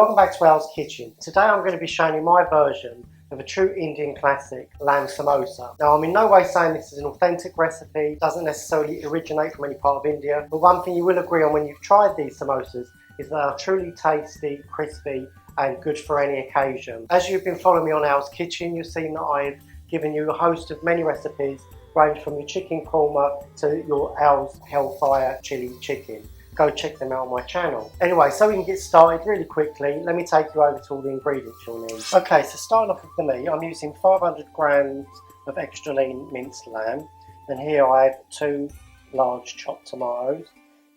Welcome back to Al's Kitchen. Today I'm going to be showing you my version of a true Indian classic, lamb samosa. Now I'm in no way saying this is an authentic recipe, doesn't necessarily originate from any part of India, but one thing you will agree on when you've tried these samosas is they are truly tasty, crispy and good for any occasion. As you've been following me on Al's Kitchen, you've seen that I've given you a host of many recipes, range from your chicken korma to your Al's Hellfire chili chicken. Go check them out on my channel. Anyway, so we can get started really quickly, let me take you over to all the ingredients you'll need. Okay, so starting off with the meat, I'm using 500 grams of extra lean minced lamb, and here I have 2 large chopped tomatoes.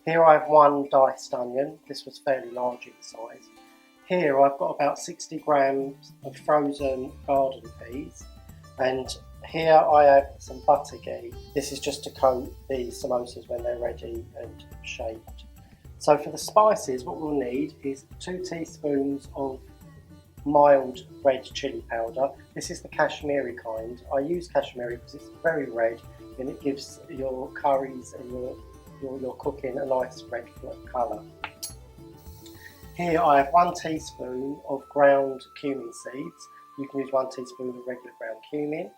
Here I have 1 diced onion, this was fairly large in size. Here I've got about 60 grams of frozen garden peas, and here I have some butter ghee. This is just to coat the samosas when they're ready and shaped. So for the spices, what we'll need is 2 teaspoons of mild red chili powder. This is the Kashmiri kind. I use Kashmiri because it's very red and it gives your curries and your cooking a nice red colour. Here I have 1 teaspoon of ground cumin seeds. You can use 1 teaspoon of regular ground cumin.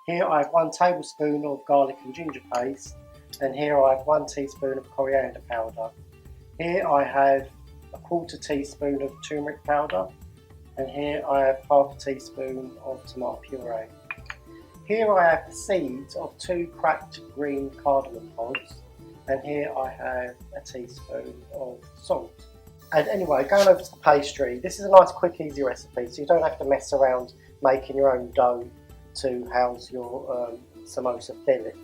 Here I have 1 tablespoon of garlic and ginger paste, and here I have 1 teaspoon of coriander powder. Here I have a 1/4 teaspoon of turmeric powder, and here I have 1/2 teaspoon of tomato puree. Here I have the seeds of 2 cracked green cardamom pods, and here I have a teaspoon of salt. And anyway, going over to the pastry, this is a nice quick easy recipe, so you don't have to mess around making your own dough to house your samosa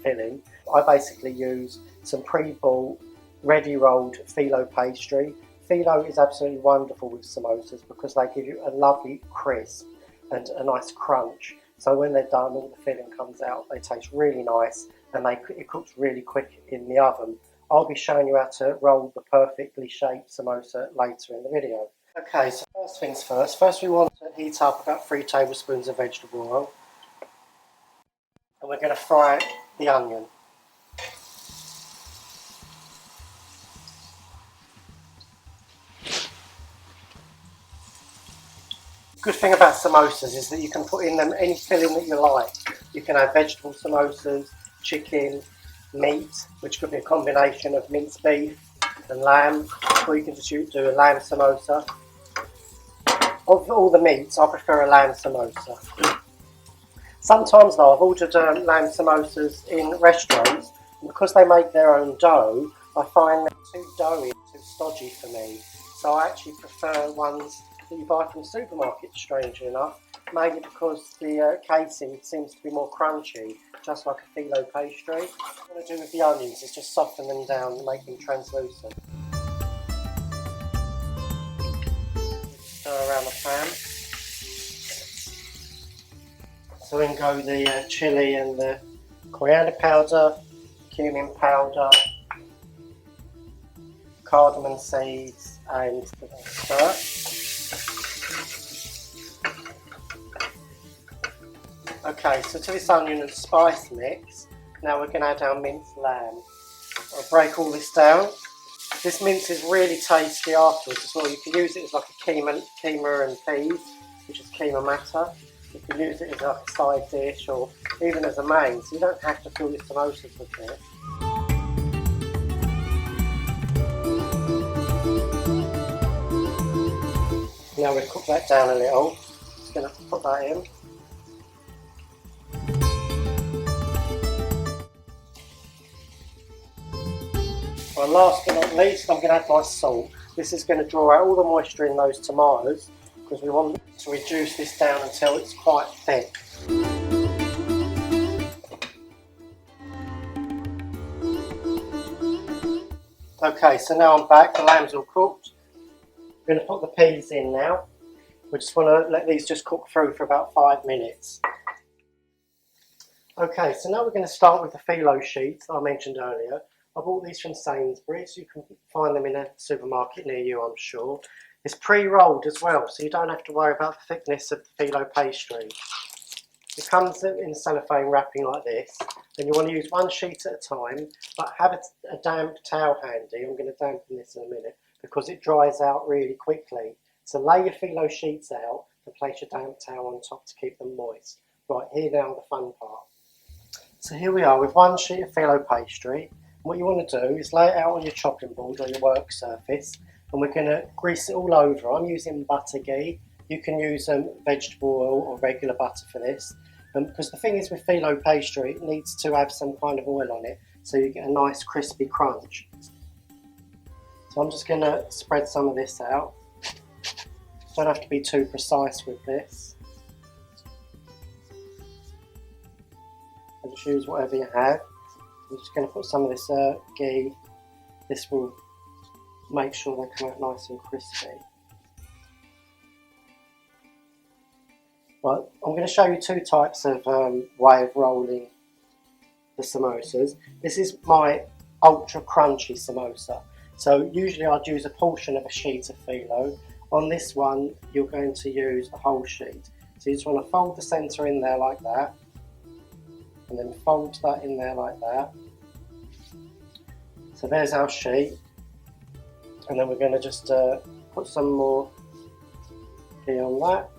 filling. I basically use some pre-bought, ready rolled filo pastry. Filo is absolutely wonderful with samosas because they give you a lovely crisp and a nice crunch. So when they're done, all the filling comes out, they taste really nice and it cooks really quick in the oven. I'll be showing you how to roll the perfectly shaped samosa later in the video. Okay, so first things first. First we want to heat up about 3 tablespoons of vegetable oil. And we're going to fry the onion. Good thing about samosas is that you can put in them any filling that you like. You can have vegetable samosas, chicken, meat, which could be a combination of minced beef and lamb, or you can just do a lamb samosa. Of all the meats, I prefer a lamb samosa. Sometimes though, I've ordered lamb samosas in restaurants, and because they make their own dough, I find them too doughy, too stodgy for me. So I actually prefer ones that you buy from supermarkets, strangely enough, maybe because the casing seems to be more crunchy, just like a filo pastry. What I'm going to do with the onions is just soften them down and make them translucent. Stir around the pan. So in go the chili and the coriander powder, cumin powder, cardamom seeds, and the stir. Okay, so to this onion and spice mix, now we're going to add our minced lamb. I'll break all this down. This mince is really tasty afterwards as well. You can use it as like a keema and peas, which is keema matter. You can use it as like a side dish or even as a main, so you don't have to fill your samosas with it. Now we'll cook that down a little. Just going to put that in. Well, last but not least, I'm going to add my salt. This is going to draw out all the moisture in those tomatoes because we want to reduce this down until it's quite thick. Okay, so now I'm back, the lamb's all cooked. I'm going to put the peas in now. We just want to let these just cook through for about 5 minutes. Okay, so now we're going to start with the filo sheets that I mentioned earlier. I bought these from Sainsbury's. You can find them in a supermarket near you, I'm sure. It's pre-rolled as well, so you don't have to worry about the thickness of the filo pastry. It comes in cellophane wrapping like this, and you want to use 1 sheet at a time, but have a damp towel handy. I'm going to dampen this in a minute. because it dries out really quickly. So lay your filo sheets out and place your damp towel on top to keep them moist. Right, here now the fun part. So here we are with one sheet of filo pastry. What you want to do is lay it out on your chopping board or your work surface, and we're going to grease it all over. I'm using butter ghee. You can use vegetable oil or regular butter for this. Because the thing is with filo pastry, it needs to have some kind of oil on it so you get a nice crispy crunch. So I'm just going to spread some of this out. Don't have to be too precise with this. I'll just use whatever you have. I'm just going to put some of this ghee. This will make sure they come out nice and crispy. Right, I'm going to show you two types of way of rolling the samosas. This is my ultra crunchy samosa. So usually I'd use a portion of a sheet of filo. On this one, you're going to use the whole sheet. So you just want to fold the centre in there like that, and then fold that in there like that. So there's our sheet, and then we're going to just put some more ghee on that.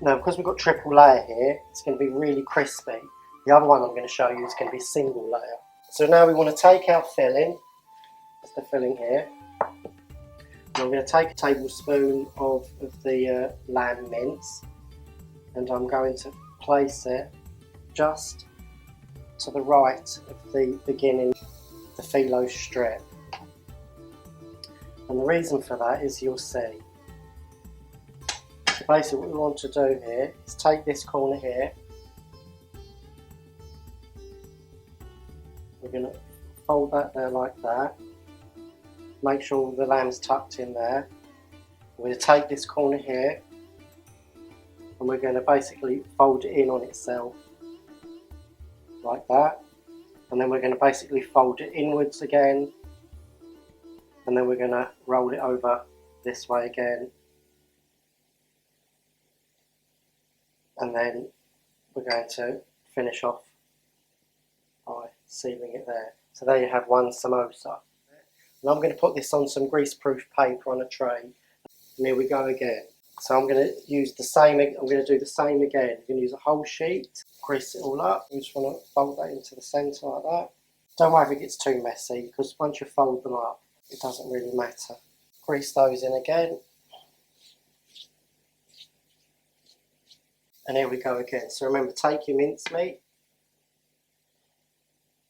Now, because we've got triple layer here, it's going to be really crispy. The other one I'm going to show you is going to be single layer. So now we want to take our filling. That's the filling here. And I'm going to take a tablespoon of the lamb mince, and I'm going to place it just to the right of the beginning of the filo strip. And the reason for that is you'll see. So basically what we want to do here is take this corner here. We're going to fold that there like that. Make sure the lamb's tucked in there. We're going to take this corner here, and we're going to basically fold it in on itself like that, and then we're going to basically fold it inwards again, and then we're going to roll it over this way again, and then we're going to finish off by sealing it there. So there you have one samosa. And I'm going to put this on some greaseproof paper on a tray, and here we go again. So I'm going to use the same, I'm going to do the same again. I'm going to use a whole sheet, grease it all up. You just want to fold that into the centre like that. Don't worry if it gets too messy, because once you fold them up, it doesn't really matter. Grease those in again. And here we go again. So remember, take your mincemeat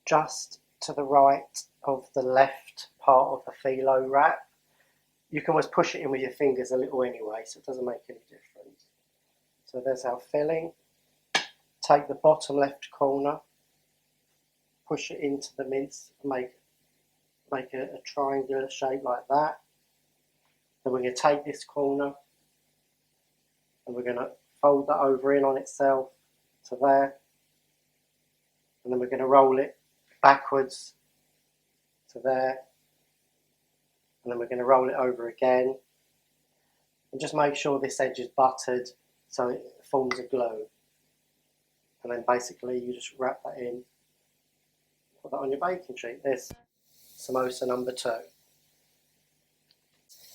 just to the right of the left part of the filo wrap. You can always push it in with your fingers a little anyway, so it doesn't make any difference. So there's our filling. Take the bottom left corner, push it into the mince, make a triangular shape like that. Then we're going to take this corner, and we're going to fold that over in on itself to there, and then we're going to roll it backwards to there, and then we're going to roll it over again, and just make sure this edge is buttered so it forms a glue, and then basically you just wrap that in, put that on your baking sheet. There's samosa number 2.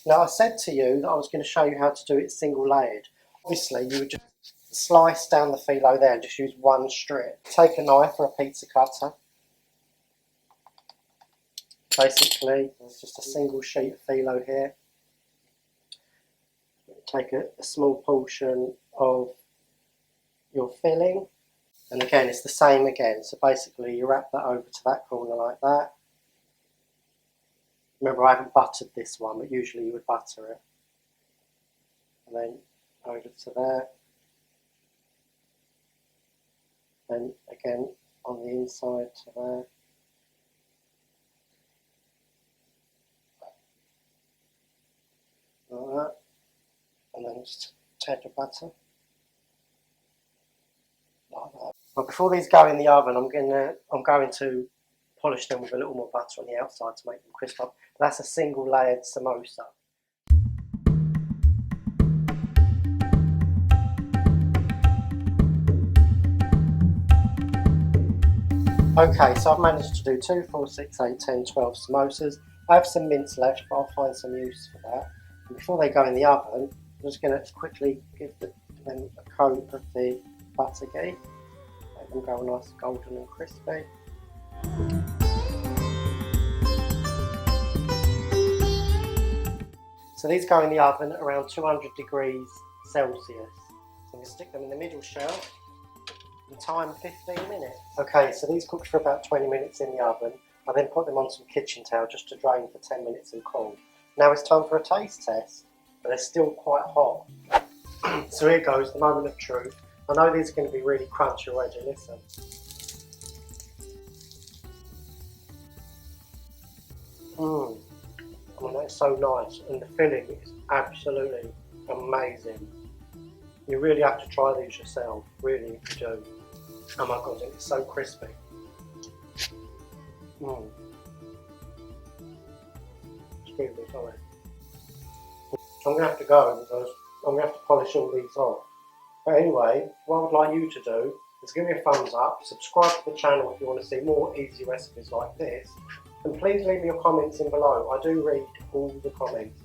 Now I said to you that I was going to show you how to do it single layered. Obviously you would just slice down the filo there and just use one strip. Take a knife or a pizza cutter. Basically, there's just a single sheet of filo here. Take a small portion of your filling, and again it's the same again. So basically you wrap that over to that corner like that. Remember, I haven't buttered this one, but usually you would butter it. And then over to there. Then again on the inside to there. Like that, and then just a tad of butter, like that. But before these go in the oven, I'm going to polish them with a little more butter on the outside to make them crisp up. But that's a single layered samosa. Okay, so I've managed to do 2, 4, 6, 8, 10, 12 samosas. I have some mince left, but I'll find some use for that. And before they go in the oven, I'm just going to quickly give them a coat of the butter ghee. Make them go nice, golden and crispy. So these go in the oven at around 200 degrees Celsius. So I'm going to stick them in the middle shelf and time 15 minutes. Okay, so these cooked for about 20 minutes in the oven. I then put them on some kitchen towel just to drain for 10 minutes and cool. Now it's time for a taste test, but they're still quite hot. So here goes, the moment of truth. I know these are going to be really crunchy already, listen. I mean, that's so nice, and the filling is absolutely amazing. You really have to try these yourself, really, if you do. Oh my god, it's so crispy. Excuse me, sorry. I'm going to have to go because I'm going to have to polish all these off. But anyway, what I would like you to do is give me a thumbs up, subscribe to the channel if you want to see more easy recipes like this, and please leave me your comments in below. I do read all the comments.